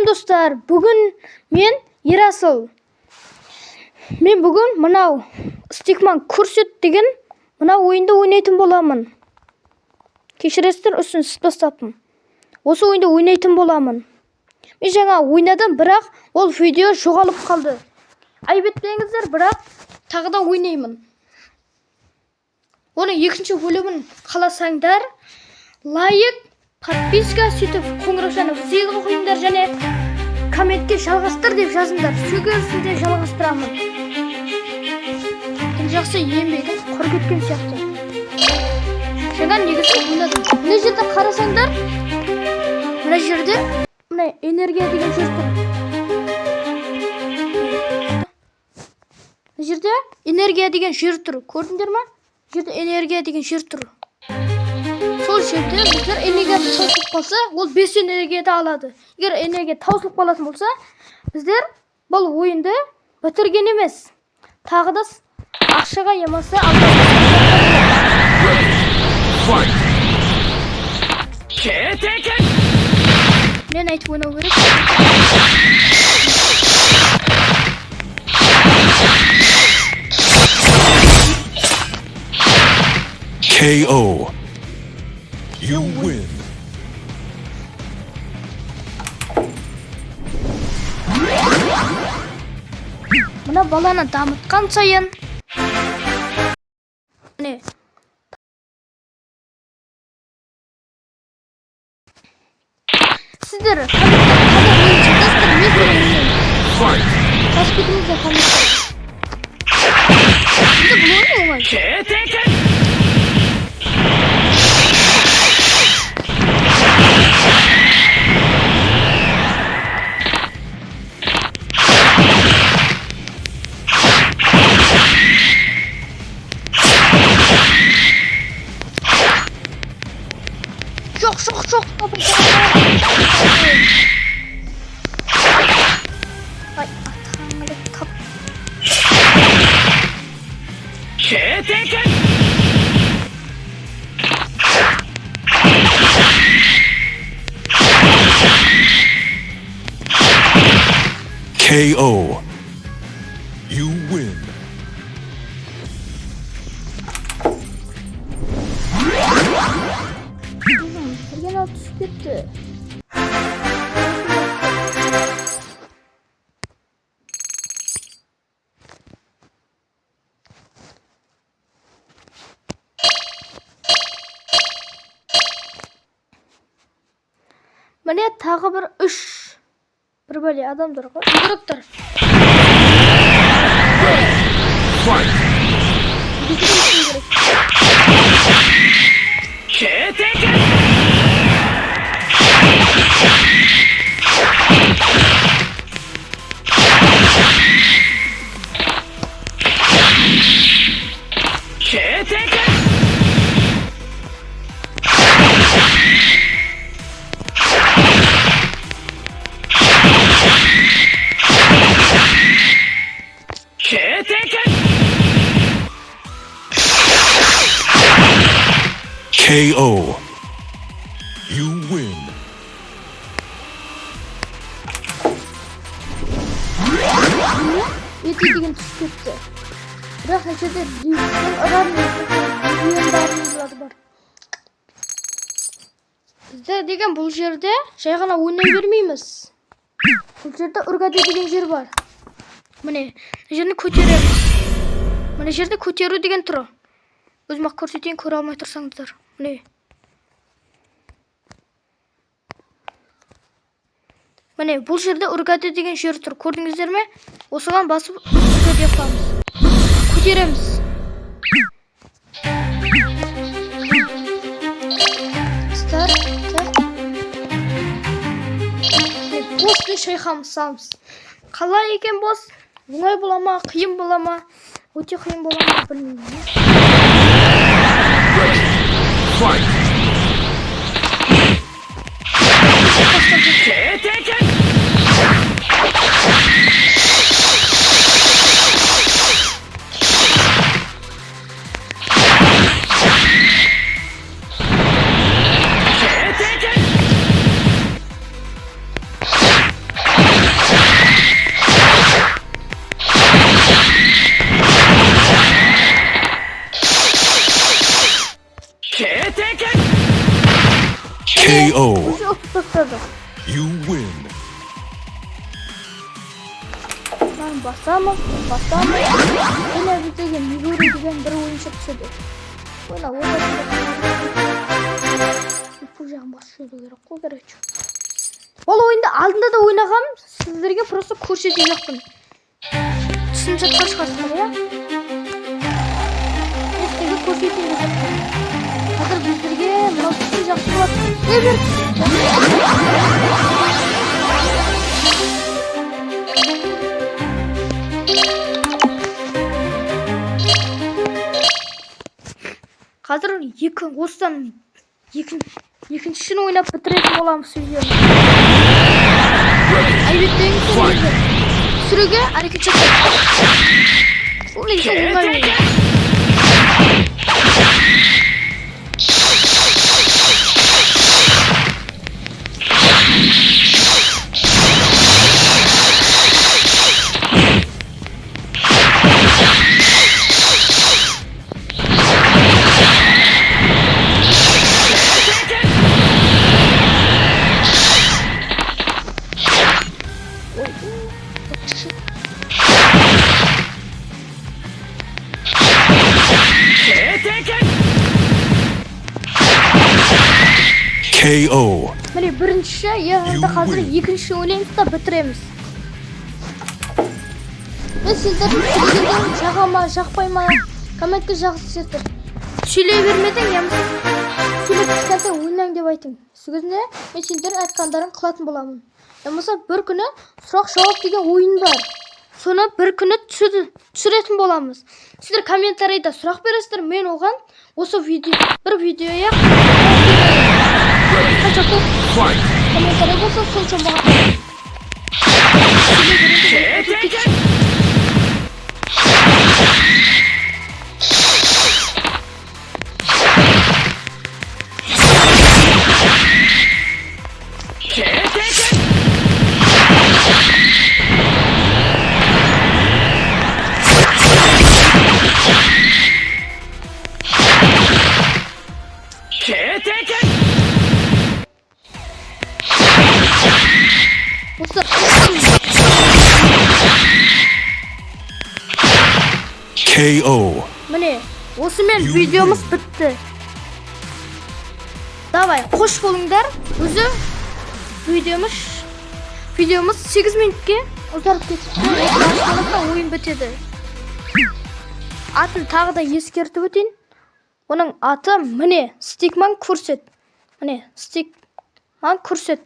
Достар, бүгін мен Ерасыл. Мен бүгін мынау Stickman көрсет деген мынау ойынды ойнайтын боламын. Кешіресіздер, ұсыныс бастаппын. Осы ойынды ойнайтын боламын. Мен жаңа ойнадым, бірақ ол видео жоғалып қалды. Айып етпеңіздер, бірақ тағы да ойнаймын. Оның екінші бөлімін қаласаңдар, лайк, подписка, сөйтіп қоңыраушаны зилға қойыңдар және комментке жалғастыр деп жазыңдар. Сөгерсін деп жалғастырамын. Тым жақсы еңбегім құр кеткен сияқты. Жаңа негізі ойнадым. Мына жерде қарасаңдар, мына жерде мына энергия деген сөз тұр. Мына жерде энергия деген жер тұр. Көрдіңдер ме? Жерде энергия деген жер тұр. Сол жерде біздер энергия таусылып қалса, ол 5 энергияды алады. Егер энергия таусылып қалатын болса, біздер бұл ойынды бітірген емес. Тағы да ақшаға емасы мен айтып ойнау керек. KO. You win. Мына баланы дамытқан сайын міне сіздер Çok. Ay, atamadık top. KO. You win. Yine düşüp gitti. Mene tағы bir 3 bir bölge adamdır. Yürüktür. KO. You win. Eti деген түсіп кетті. Бірақ әшеде адам бар. Бізде деген бұл жерде жай ғана ойнай бермейміз. Бұл жерде үргәде деген жер бар. Міне, жерді көтереміз. Міне жерде көтеру деген тұр. Өзім ақ көрсетейін, көре алмай тұрсаңыздар. Міне. Міне, бұл жерде үргәде деген жер тұр. Көрдіңіздер ме? Осыған басып үргәде yapамыз. Көтереміз. Старт. Босты шайқамыз саламыз. Қалай екен бос? Оңай бола ма, қиын бола ма? Өте қиын бола ма, білмеймін. тоқтадық. You win. Мен басамыз. Және бізге Мигури деген бір ойыншы түседі. Оны бұл жағын басып жіберу керек қой, короче. Ол ойында алдында да ойнағам, сіздерге просто көрсетіп жатырмын. Түсініп жатқан шығарсыздар, иә? Сіздерге көрсетіп жатырмын. Қазір біздерге мынау түсін жақсы болады. Қазір осыдан екіншісін ойнап бітіретін боламыз видеоны. Әлбеттен сүріге әрекет жасайды. Ол есе оңай ойын. KO. Міне бірінші, енді қазір екінші ойнаймыз да бітіреміз. Мен сіздердің сөйлегендерін жаға ма, жақпай ма, комментке жазыңыздар. Сөйлей бермедің, немесе сөйлеп кішкентай ойнайын деп айтың. Сөзінде мен сендердің айтқандарын қылатын боламын. Немесе бір күні сұрақ жауап деген ойын бар. Соны бір күні түсіретін боламыз. Сіздер комментарийда сұрақ бересіздер, мен оған осы бір видеоя комментарий болса сонша маған. KO. Міне, осымен видеомыз бітті. Давай, қош болыңдар. Өзі видеомыз 8 минутке ұзарып кетіпті. Ойын бітеді. Атын тағы да ескертіп өтейін. Оның аты міне, Stickman көрсет. Міне, Stickman көрсет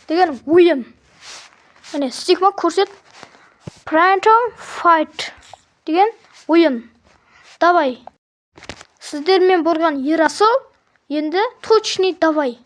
деген ойын. Міне, Stickman көрсет Phantom Fight деген ойын. Давай. Сіздермен болған Ерасыл, енді точный давай.